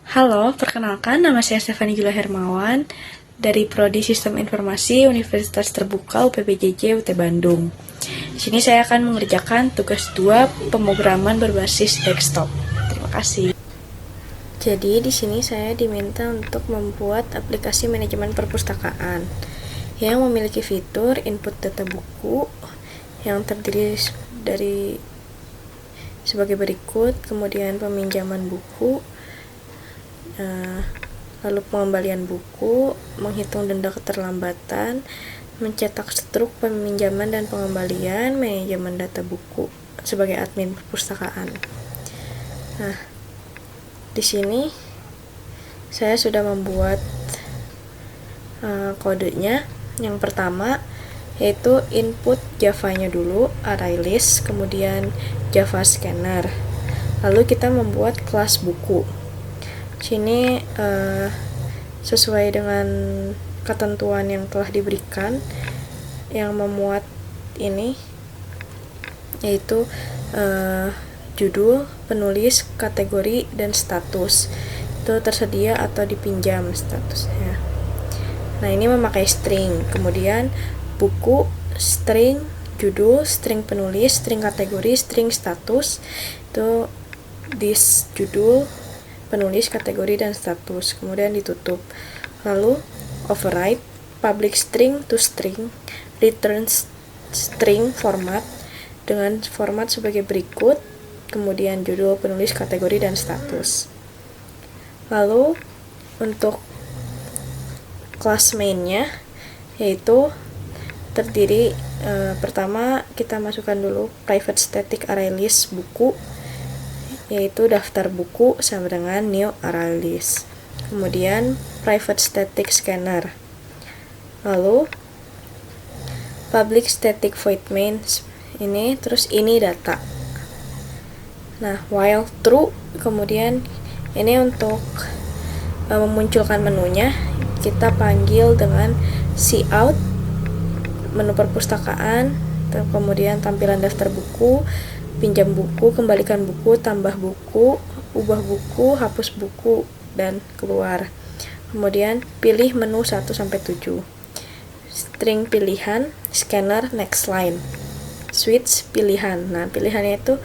Halo, perkenalkan nama saya Stefani Gila Hermawan dari Prodi Sistem Informasi Universitas Terbuka UPBJJ UT Bandung. Di sini saya akan mengerjakan tugas 2 pemrograman berbasis desktop. Terima kasih. Jadi di sini saya diminta untuk membuat aplikasi manajemen perpustakaan yang memiliki fitur input data buku yang terdiri dari sebagai berikut, kemudian peminjaman buku, lalu pengembalian buku, menghitung denda keterlambatan, mencetak struk peminjaman dan pengembalian, manajemen data buku sebagai admin perpustakaan. Nah, di sini saya sudah membuat kodenya. Yang pertama yaitu input Java-nya dulu, ArrayList, kemudian Java Scanner. Lalu kita membuat kelas buku. Sini sesuai dengan ketentuan yang telah diberikan, yang memuat ini yaitu judul, penulis, kategori, dan status. Itu tersedia atau dipinjam statusnya. Nah, ini memakai string. Kemudian buku, string, judul, string penulis, string kategori, string status. Itu this judul, penulis, kategori, dan status. Kemudian ditutup. Lalu override public string to string, return string format dengan format sebagai berikut, kemudian judul, penulis, kategori, dan status. Lalu untuk kelas mainnya yaitu terdiri pertama kita masukkan dulu private static ArrayList buku, yaitu daftar buku sama dengan new ArrayList. Kemudian private static scanner, lalu public static void main ini, terus ini data. Nah, while true, kemudian ini untuk memunculkan menunya kita panggil dengan cout menu perpustakaan, kemudian tampilan daftar buku, pinjam buku, kembalikan buku, tambah buku, ubah buku, hapus buku, dan keluar. Kemudian pilih menu 1-7, string pilihan, scanner, next line, switch pilihan. Nah, pilihannya itu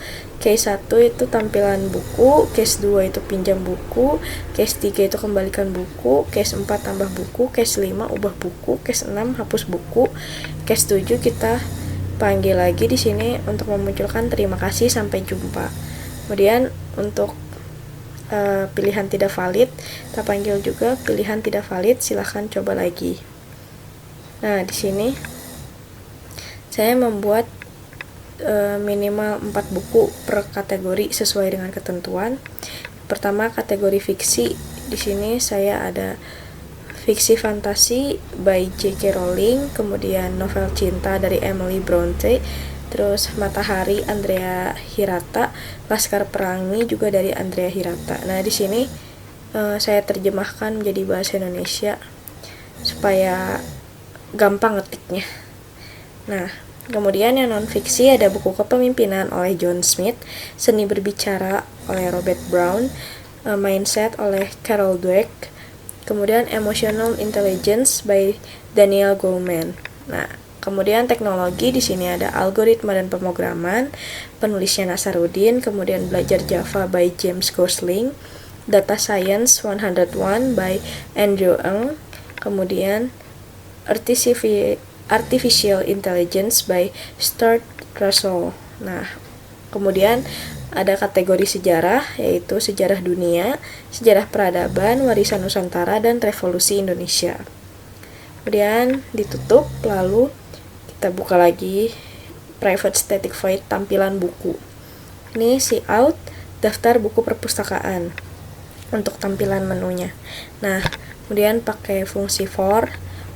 case 1 itu tampilan buku, case 2 itu pinjam buku, case 3 itu kembalikan buku, case 4 tambah buku, case 5 ubah buku, case 6 hapus buku, case 7 kita panggil lagi di sini untuk memunculkan terima kasih, sampai jumpa. Kemudian untuk pilihan tidak valid kita panggil juga pilihan tidak valid, silahkan coba lagi. Nah, di sini saya membuat minimal 4 buku per kategori sesuai dengan ketentuan. Pertama, kategori fiksi. Di sini saya ada fiksi fantasi by J.K. Rowling, kemudian novel cinta dari Emily Bronte, terus Matahari Andrea Hirata, Laskar Pelangi juga dari Andrea Hirata. Nah, di sini saya terjemahkan menjadi bahasa Indonesia supaya gampang ngetiknya. Nah, kemudian yang non-fiksi ada buku Kepemimpinan oleh John Smith, Seni Berbicara oleh Robert Brown, Mindset oleh Carol Dweck, kemudian Emotional Intelligence by Daniel Goleman. Nah, kemudian teknologi di sini ada algoritma dan pemrograman, penulisnya Nasaruddin, kemudian Belajar Java by James Gosling, Data Science 101 by Andrew Ng, kemudian Artificial Intelligence by Stuart Russell. Nah, kemudian ada kategori sejarah, yaitu sejarah dunia, sejarah peradaban, warisan Nusantara, dan revolusi Indonesia. Kemudian ditutup, lalu kita buka lagi private static void tampilan buku. Ini cout daftar buku perpustakaan untuk tampilan menunya. Nah, kemudian pakai fungsi for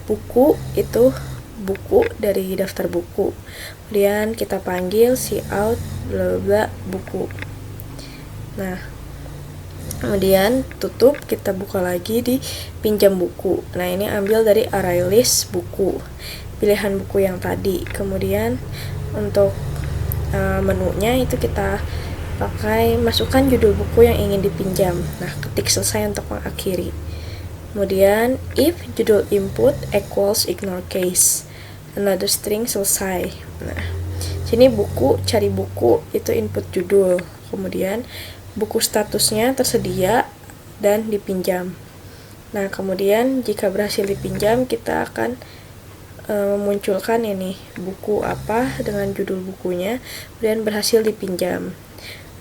buku itu buku dari daftar buku. Kemudian kita panggil cout bla bla buku. Nah, kemudian tutup, kita buka lagi di pinjam buku. Nah, ini ambil dari ArrayList buku, pilihan buku yang tadi. Kemudian untuk menunya itu kita pakai masukkan judul buku yang ingin dipinjam. Nah, ketik selesai untuk mengakhiri. Kemudian if judul input equals ignore case, another string selesai. Nah, sini buku, cari buku itu input judul. Kemudian buku statusnya tersedia dan dipinjam. Nah, kemudian jika berhasil dipinjam, kita akan memunculkan ini buku apa dengan judul bukunya, kemudian berhasil dipinjam.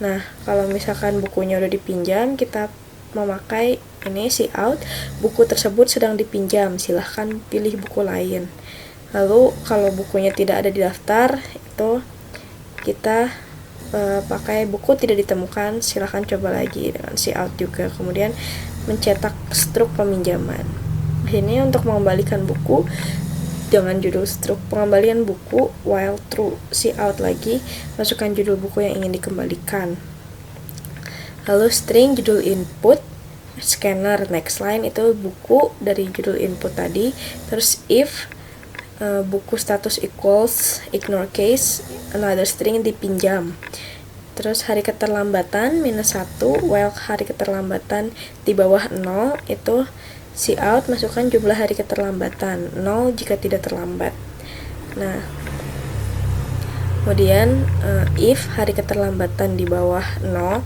Nah, kalau misalkan bukunya udah dipinjam, kita memakai ini cout, buku tersebut sedang dipinjam, silahkan pilih buku lain. Lalu kalau bukunya tidak ada di daftar, itu kita pakai buku tidak ditemukan, silahkan coba lagi dengan cout juga. Kemudian mencetak struk peminjaman. Ini untuk mengembalikan buku dengan judul struk pengembalian buku, while true, cout lagi, masukkan judul buku yang ingin dikembalikan. Lalu string judul input, scanner next line itu buku dari judul input tadi. Terus if buku status equals ignore case, another string dipinjam. Terus hari keterlambatan -1, while hari keterlambatan di bawah 0 itu cout masukkan jumlah hari keterlambatan, 0 jika tidak terlambat. Nah, kemudian if hari keterlambatan di bawah 0,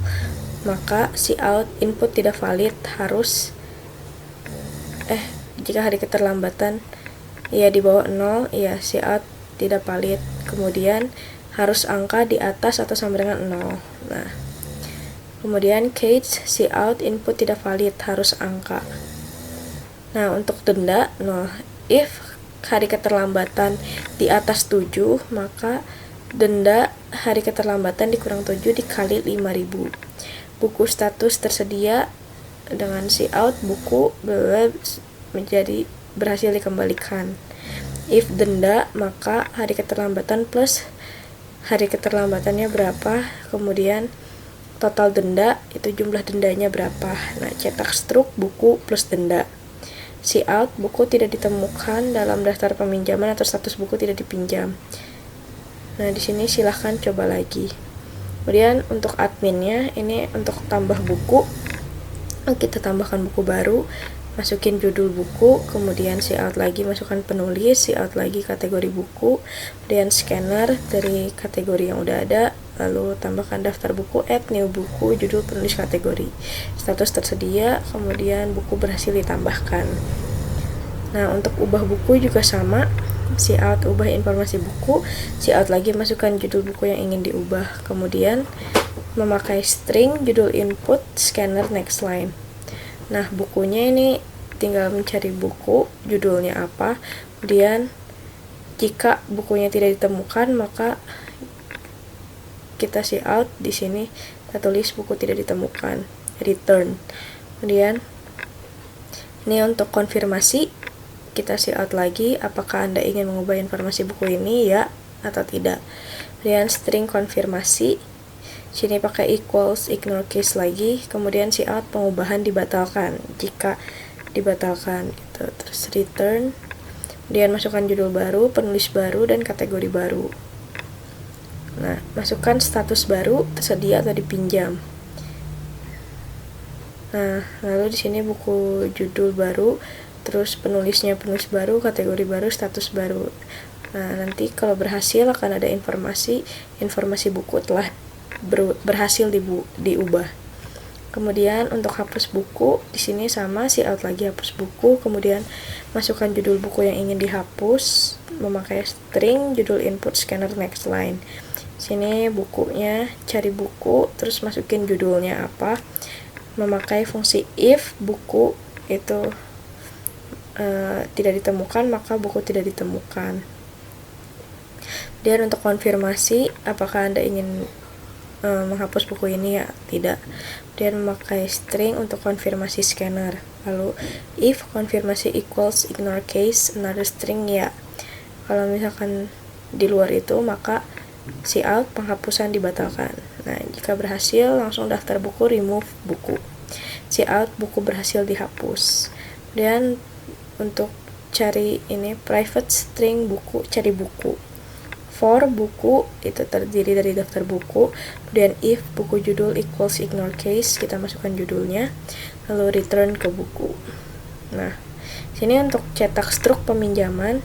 maka cout input tidak valid, harus jika hari keterlambatan ya di bawah 0, ya cout tidak valid. Kemudian harus angka di atas atau sama dengan 0. Nah, kemudian case cout input tidak valid, harus angka. Nah, untuk denda, if hari keterlambatan di atas 7, maka denda hari keterlambatan dikurang 7 dikali 5.000. Buku status tersedia dengan cout buku menjadi berhasil dikembalikan. If denda, maka hari keterlambatan plus hari keterlambatannya berapa, kemudian total denda itu jumlah dendanya berapa. Nah, cetak struk buku plus denda. Cout buku tidak ditemukan dalam daftar peminjaman atau status buku tidak dipinjam. Nah, di sini silahkan coba lagi. Kemudian untuk adminnya, ini untuk tambah buku, kita tambahkan buku baru, masukin judul buku, kemudian cout lagi masukkan penulis, cout lagi kategori buku, kemudian scanner dari kategori yang udah ada, lalu tambahkan daftar buku, add new buku, judul, penulis, kategori, status tersedia, kemudian buku berhasil ditambahkan. Nah, untuk ubah buku juga sama, cout ubah informasi buku, cout lagi masukkan judul buku yang ingin diubah, kemudian memakai string judul input, scanner next line. Nah, bukunya ini tinggal mencari buku, judulnya apa, kemudian jika bukunya tidak ditemukan, maka kita cout di sini, kita tulis buku tidak ditemukan, return. Kemudian ini untuk konfirmasi, kita cout lagi apakah Anda ingin mengubah informasi buku ini, ya atau tidak. Kemudian string konfirmasi, sini pakai equals ignore case lagi, kemudian cout pengubahan dibatalkan jika dibatalkan gitu. Terus return, kemudian masukkan judul baru, penulis baru, dan kategori baru. Nah, masukkan status baru, tersedia atau dipinjam. Nah, lalu di sini buku judul baru, terus penulisnya penulis baru, kategori baru, status baru. Nah, nanti kalau berhasil akan ada informasi buku telah berhasil diubah. Kemudian untuk hapus buku, di sini sama, cout lagi hapus buku, kemudian masukkan judul buku yang ingin dihapus, memakai string judul input, scanner next line. Sini bukunya, cari buku, terus masukin judulnya apa, memakai fungsi if buku itu tidak ditemukan, maka buku tidak ditemukan. Dan untuk konfirmasi apakah Anda ingin menghapus buku ini, ya tidak. Dan memakai string untuk konfirmasi scanner. Lalu if konfirmasi equals ignore case, another string, ya. Kalau misalkan di luar itu, maka cout penghapusan dibatalkan. Nah, jika berhasil langsung daftar buku, remove buku. Cout buku berhasil dihapus. Dan untuk cari ini private string buku, cari buku, for buku itu terdiri dari daftar buku, kemudian if buku judul equals ignore case, kita masukkan judulnya, lalu return ke buku. Nah, sini untuk cetak struk peminjaman,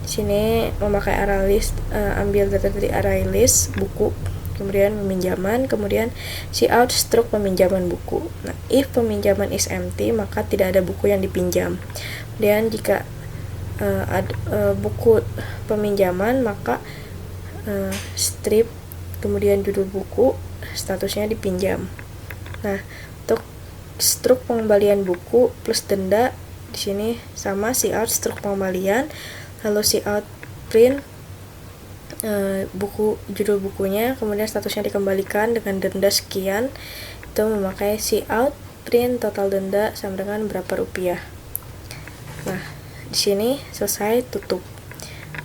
sini memakai array list, ambil data dari array list buku, kemudian peminjaman, kemudian cout struk peminjaman buku. Nah, if peminjaman is empty, maka tidak ada buku yang dipinjam. Kemudian jika buku peminjaman, maka strip kemudian judul buku, statusnya dipinjam. Nah, untuk struk pengembalian buku plus denda, di sini sama cout struk pengembalian, lalu cout print buku judul bukunya, kemudian statusnya dikembalikan dengan denda sekian. Itu memakai cout print total denda sama dengan berapa rupiah. Nah, di sini selesai, tutup.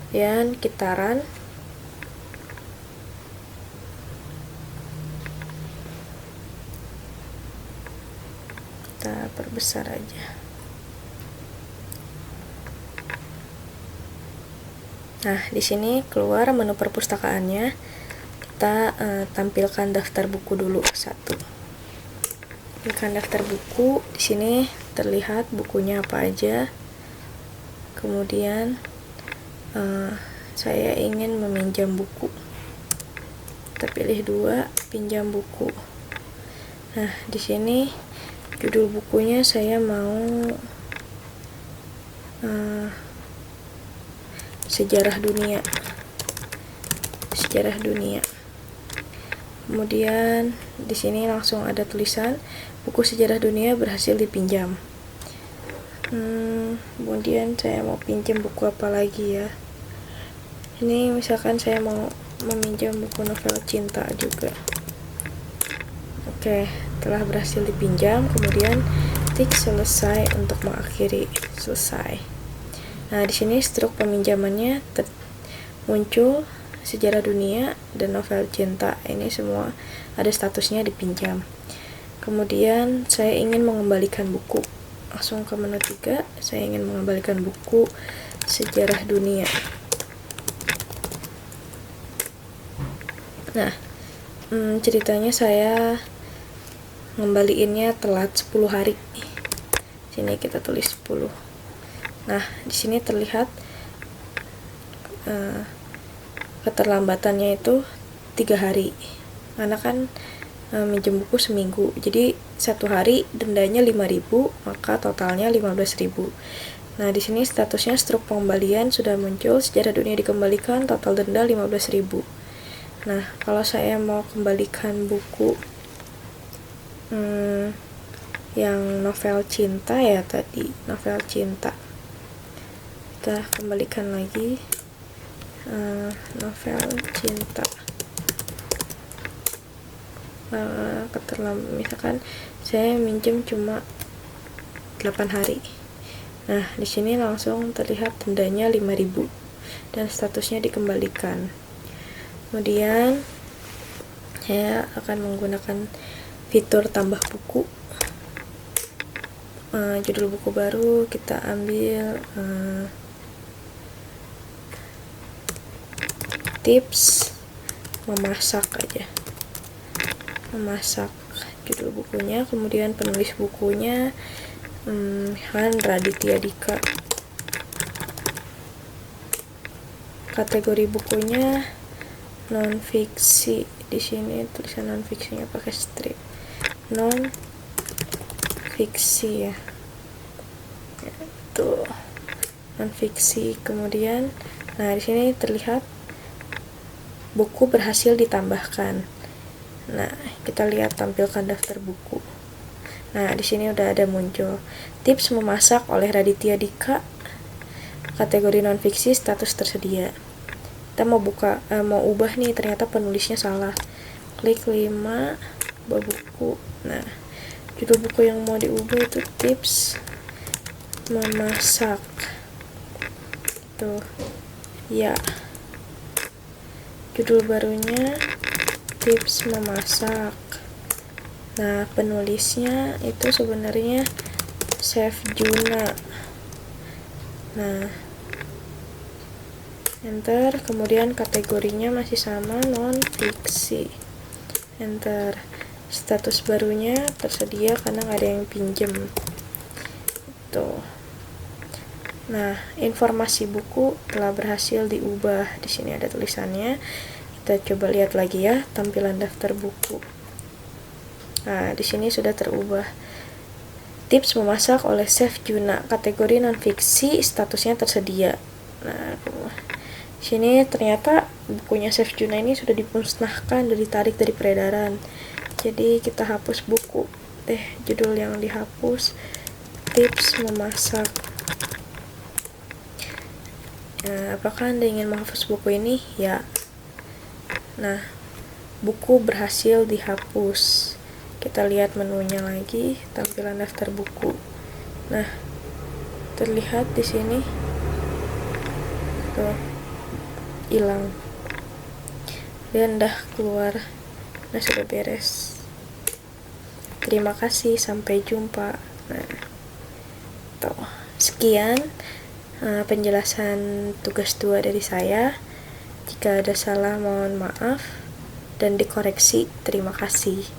Dan kita run. Kita perbesar aja. Nah, di sini keluar menu perpustakaannya. Kita tampilkan daftar buku dulu satu. Tampilkan daftar buku. Di sini terlihat bukunya apa aja. Kemudian saya ingin meminjam buku. Kita pilih 2, pinjam buku. Nah, di sini judul bukunya saya mau sejarah dunia. Kemudian di sini langsung ada tulisan buku sejarah dunia berhasil dipinjam. Kemudian saya mau pinjam buku apa lagi ya. Ini misalkan saya mau meminjam buku novel cinta juga. Oke, telah berhasil dipinjam, kemudian tik selesai untuk mengakhiri, selesai. Nah, di sini struk peminjamannya muncul sejarah dunia dan novel cinta. Ini semua ada statusnya dipinjam. Kemudian saya ingin mengembalikan buku. Langsung ke menu 3, saya ingin mengembalikan buku sejarah dunia. Nah, ceritanya saya ngembaliinnya telat 10 hari. Sini kita tulis 10. Nah, di sini terlihat keterlambatannya itu 3 hari. Karena kan minjem buku seminggu, jadi 1 hari dendanya 5.000, maka totalnya 15.000. Nah, di sini statusnya struk pengembalian sudah muncul, sejarah dunia dikembalikan, total denda 15.000. Nah, kalau saya mau kembalikan buku yang novel cinta ya tadi, novel cinta, kita kembalikan lagi novel cinta. Misalkan saya minjem cuma 8 hari. Nah, di sini langsung terlihat dendanya 5.000 dan statusnya dikembalikan. Kemudian saya akan menggunakan fitur tambah buku. Judul buku baru kita ambil tips memasak aja. Memasak judul bukunya, kemudian penulis bukunya Han Raditya Dika. Kategori bukunya non fiksi. Di sini tulisan non fiksinya pakai strip. Non fiksi ya. Tuh. Non fiksi. Kemudian nah di sini terlihat buku berhasil ditambahkan. Nah, kita lihat tampilkan daftar buku. Nah, di sini udah ada muncul tips memasak oleh Raditya Dika. Kategori non fiksi, status tersedia. Kita mau ubah nih, ternyata penulisnya salah. Klik 5, ubah buku. Nah, judul buku yang mau diubah itu tips memasak. Tuh. Ya. Judul barunya tips memasak. Nah, penulisnya itu sebenarnya Chef Juna. Nah, enter. Kemudian kategorinya masih sama, non fiksi, enter. Status barunya tersedia karena nggak ada yang pinjem tuh. Nah, informasi buku telah berhasil diubah. Di sini ada tulisannya. Kita coba lihat lagi ya tampilan daftar buku. Nah, di sini sudah terubah. Tips memasak oleh Chef Juna, kategori non-fiksi, statusnya tersedia. Nah, di sini ternyata bukunya Chef Juna ini sudah dimusnahkan, sudah ditarik dari peredaran. Jadi kita hapus buku deh, judul yang dihapus tips memasak. Nah, apakah Anda ingin menghapus buku ini? Ya. Nah, buku berhasil dihapus. Kita lihat menunya lagi, tampilan daftar buku. Nah, terlihat di sini tuh hilang. Dan dah keluar. Nah, sudah beres. Terima kasih, sampai jumpa. Nah, tuh. Sekian penjelasan tugas 2 dari saya. Jika ada salah mohon maaf dan dikoreksi. Terima kasih.